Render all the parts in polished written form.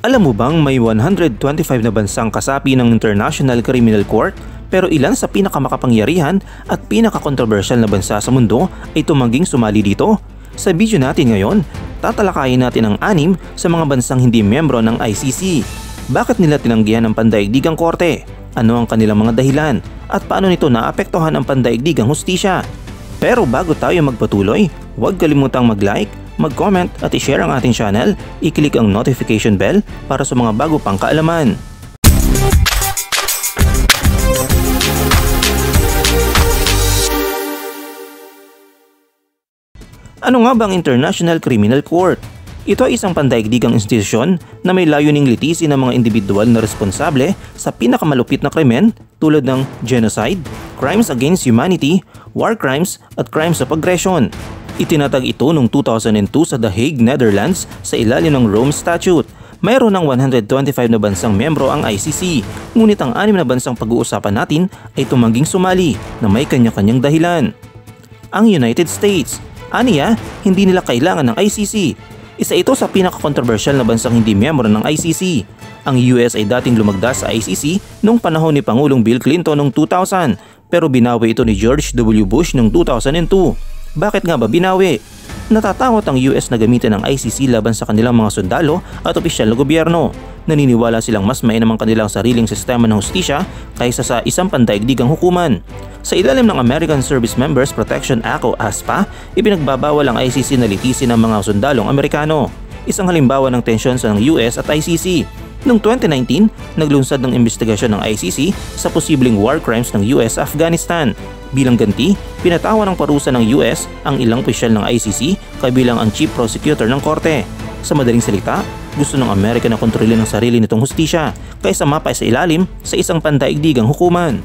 Alam mo bang may 125 na bansang kasapi ng International Criminal Court, pero ilan sa pinakamakapangyarihan at pinakakontrobersyal na bansa sa mundo ay tumangging sumali dito? Sa video natin ngayon, tatalakayin natin ang 6 sa mga bansang hindi miyembro ng ICC. Bakit nila tinanggihan ang pandaigdigang korte? Ano ang kanilang mga dahilan? At paano nito naapektuhan ang pandaigdigang hustisya? Pero bago tayo magpatuloy, huwag kalimutang mag-like, mag-comment at i-share ang ating channel, i-click ang notification bell para sa mga bago pang kaalaman. Ano nga ba ang International Criminal Court? Ito ay isang pandaigdigang institusyon na may layuning litisin ng mga individual na responsable sa pinakamalupit na krimen tulad ng genocide, crimes against humanity, war crimes at crimes of aggression. Itinatag ito noong 2002 sa The Hague, Netherlands sa ilalim ng Rome Statute. Mayroon ng 125 na bansang miyembro ang ICC, ngunit ang 6 na bansang pag-uusapan natin ay tumangging sumali na may kanya-kanyang dahilan. Ang United States. Aniya, hindi nila kailangan ng ICC. Isa ito sa pinaka-controversial na bansang hindi miyembro ng ICC. Ang US ay dating lumagda sa ICC noong panahon ni Pangulong Bill Clinton noong 2000, pero binawi ito ni George W. Bush noong 2002. Bakit nga ba binawi? Natatakot ang US na gamitin ang ICC laban sa kanilang mga sundalo at opisyal na gobyerno. Naniniwala silang mas mainam ang kanilang sariling sistema ng hustisya kaysa sa isang pandaigdigang hukuman. Sa ilalim ng American Service Members Protection Act o ASPA, ipinagbabawal ang ICC na litisin ng mga sundalong Amerikano. Isang halimbawa ng tensyon sa US at ICC. Noong 2019, naglunsad ng investigasyon ng ICC sa posibleng war crimes ng US sa Afghanistan. Bilang ganti, pinatawan ng parusa ng US ang ilang opisyal ng ICC kabilang ang Chief Prosecutor ng korte. Sa madaling salita, gusto ng Amerika na kontrolin ang sarili nitong hustisya kaysa mapay sa ilalim sa isang pandaigdigang hukuman.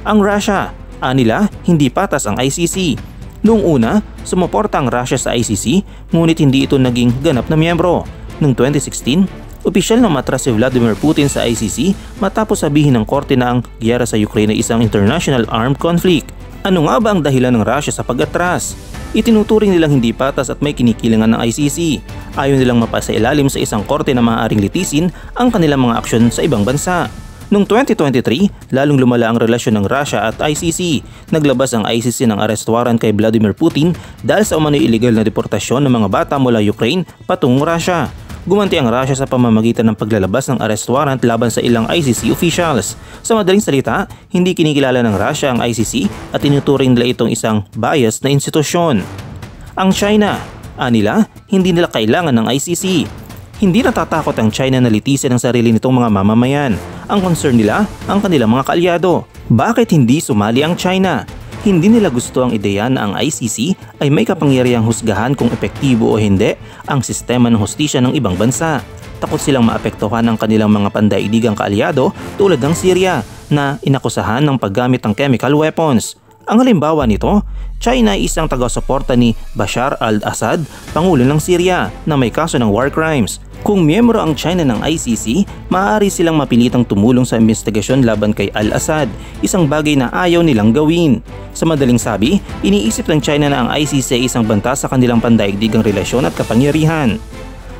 Ang Russia, anila hindi patas ang ICC. Noong una, sumuporta ang Russia sa ICC ngunit hindi ito naging ganap na miyembro. Noong 2016, opisyal na matras si Vladimir Putin sa ICC matapos sabihin ng korte na ang giyera sa Ukraine ay isang international armed conflict. Ano nga ba ang dahilan ng Russia sa pag-atras? Itinuturing nilang hindi patas at may kinikilingan ng ICC. Ayaw nilang mapasailalim sa isang korte na maaaring litisin ang kanilang mga aksyon sa ibang bansa. Noong 2023, lalong lumala ang relasyon ng Russia at ICC. Naglabas ang ICC ng arrest warrant kay Vladimir Putin dahil sa umano'y illegal na deportasyon ng mga bata mula Ukraine patungong Russia. Gumanti ang Russia sa pamamagitan ng paglalabas ng arrest warrant laban sa ilang ICC officials. Sa madaling salita, hindi kinikilala ng Russia ang ICC at tinuturing nila itong isang biased na institusyon. Ang China, anila, hindi nila kailangan ng ICC. Hindi natatakot ang China na litisin ang sarili nitong mga mamamayan. Ang concern nila, ang kanilang mga kaalyado. Bakit hindi sumali ang China? Hindi nila gusto ang ideya na ang ICC ay may kapangyarihang husgahan kung epektibo o hindi ang sistema ng hustisya ng ibang bansa. Takot silang maapektuhan ng kanilang mga pandaigdigang kaalyado tulad ng Syria na inakusahan ng paggamit ng chemical weapons. Ang halimbawa nito, China ay isang taga-suporta ni Bashar al-Assad, Pangulo ng Syria, na may kaso ng war crimes. Kung miyembro ang China ng ICC, maaari silang mapilitang tumulong sa investigasyon laban kay al-Assad, isang bagay na ayaw nilang gawin. Sa madaling sabi, iniisip ng China na ang ICC ay isang banta sa kanilang pandaigdigang relasyon at kapangyarihan.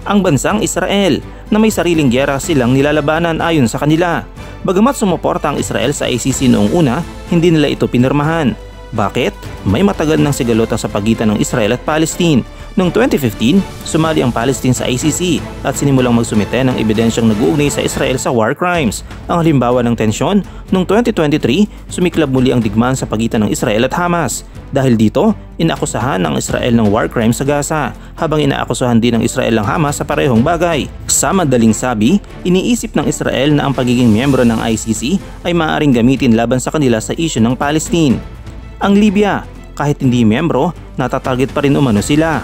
Ang bansang Israel, na may sariling giyera silang nilalabanan ayon sa kanila. Bagamat sumuporta ang Israel sa ICC noong una, hindi nila ito pinirmahan. Bakit? May matagal ng sigalota sa pagitan ng Israel at Palestine. Noong 2015, sumali ang Palestine sa ICC at sinimulang magsumite ng ebidensyang nag-uugnay sa Israel sa war crimes. Ang halimbawa ng tensyon, noong 2023, sumiklab muli ang digmaan sa pagitan ng Israel at Hamas. Dahil dito, inaakusahan ng Israel ng war crimes sa Gaza, habang inaakusahan din ng Israel ang Hamas sa parehong bagay. Sa madaling sabi, iniisip ng Israel na ang pagiging miyembro ng ICC ay maaaring gamitin laban sa kanila sa isyu ng Palestine. Ang Libya, kahit hindi miyembro, natatarget pa rin umano sila.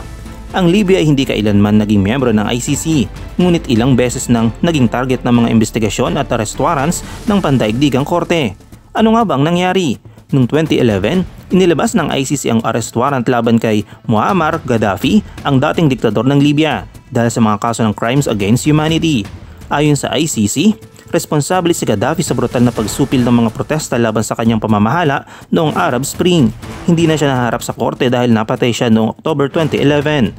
Ang Libya ay hindi kailanman naging miyembro ng ICC, ngunit ilang beses nang naging target ng mga investigasyon at arrest warrants ng pandaigdigang korte. Ano nga bang nangyari? Noong 2011, inilabas ng ICC ang arrest warrant laban kay Muammar Gaddafi, ang dating diktador ng Libya, dahil sa mga kaso ng crimes against humanity. Ayon sa ICC, responsable si Gaddafi sa brutal na pagsupil ng mga protesta laban sa kanyang pamamahala noong Arab Spring. Hindi na siya naharap sa korte dahil napatay siya noong October 2011.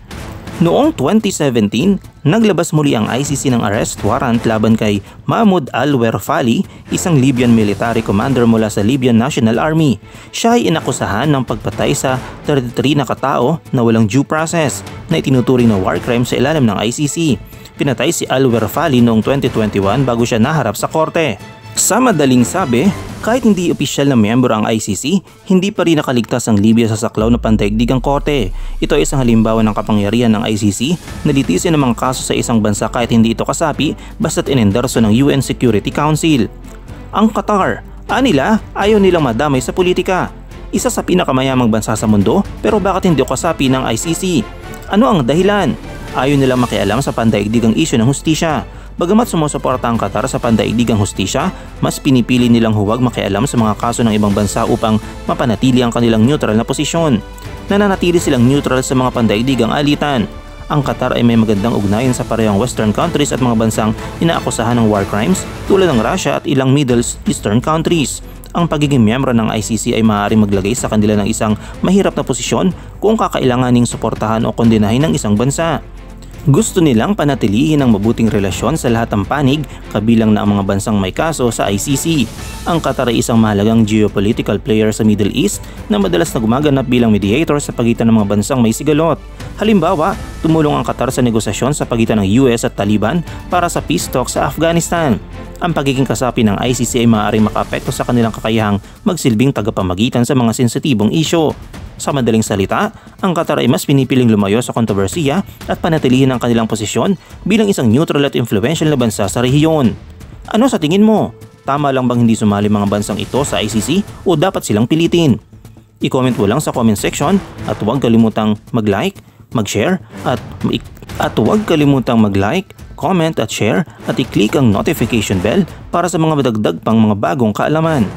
Noong 2017, naglabas muli ang ICC ng arrest warrant laban kay Mahmoud al-Werfali, isang Libyan military commander mula sa Libyan National Army. Siya ay inakusahan ng pagpatay sa 33 na katao na walang due process na itinuturing na war crime sa ilalim ng ICC. Pinatay si al-Werfali noong 2021 bago siya naharap sa korte. Sa madaling sabi, kahit hindi opisyal na miyembro ang ICC, hindi pa rin nakaligtas ang Libya sa saklaw na pandaigdigang korte. Ito ay isang halimbawa ng kapangyarihan ng ICC na litisin ang mga kaso sa isang bansa kahit hindi ito kasapi basta't inenderso ng UN Security Council. Ang Qatar, ayaw nilang madamay sa politika. Isa sa pinakamayamang bansa sa mundo, pero bakit hindi kasapi ng ICC? Ano ang dahilan? Ayaw nilang makialam sa pandaigdigang isyu ng hustisya. Bagamat sumusuporta ang Qatar sa pandaigdigang hustisya, mas pinipili nilang huwag makialam sa mga kaso ng ibang bansa upang mapanatili ang kanilang neutral na posisyon. Nananatili silang neutral sa mga pandaigdigang alitan. Ang Qatar ay may magandang ugnayan sa parehong Western countries at mga bansang inaakusahan ng war crimes tulad ng Russia at ilang Middle Eastern countries. Ang pagiging miyembro ng ICC ay maaaring maglagay sa kanila ng isang mahirap na posisyon kung kakailanganing suportahan o kondenahin ng isang bansa. Gusto nilang panatilihin ang mabuting relasyon sa lahat ng panig kabilang na ang mga bansang may kaso sa ICC. Ang Qatar ay isang mahalagang geopolitical player sa Middle East na madalas na gumaganap bilang mediator sa pagitan ng mga bansang may sigalot. Halimbawa, tumulong ang Qatar sa negosasyon sa pagitan ng US at Taliban para sa peace talks sa Afghanistan. Ang pagiging kasapi ng ICC ay maaaring makaapekto sa kanilang kakayahang magsilbing tagapamagitan sa mga sensitibong isyu. Sa madaling salita, ang Qatar ay mas pinipiling lumayo sa kontrobersiya at panatilihin ang kanilang posisyon bilang isang neutral at influential na bansa sa rehiyon. Ano sa tingin mo? Tama lang bang hindi sumali mga bansang ito sa ICC o dapat silang pilitin? I-comment mo lang sa comment section at huwag kalimutang mag-like, mag-share at huwag kalimutang mag-like, comment at share at i-click ang notification bell para sa mga madagdag pang mga bagong kaalaman.